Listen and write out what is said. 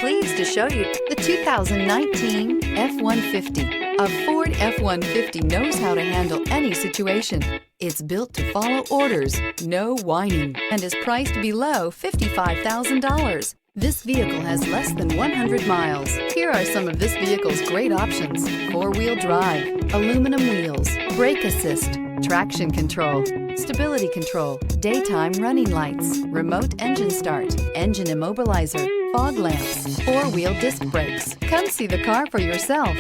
pleased to show you the 2019 F-150. A Ford F-150 knows how to handle any situation. It's built to follow orders, no whining, and is priced below $55,000. This vehicle has less than 100 miles. Here are some of this vehicle's great options: four-wheel drive, aluminum wheels, brake assist, traction control, stability control, daytime running lights, remote engine start, engine immobilizer, fog lamps, four-wheel disc brakes. Come see the car for yourself.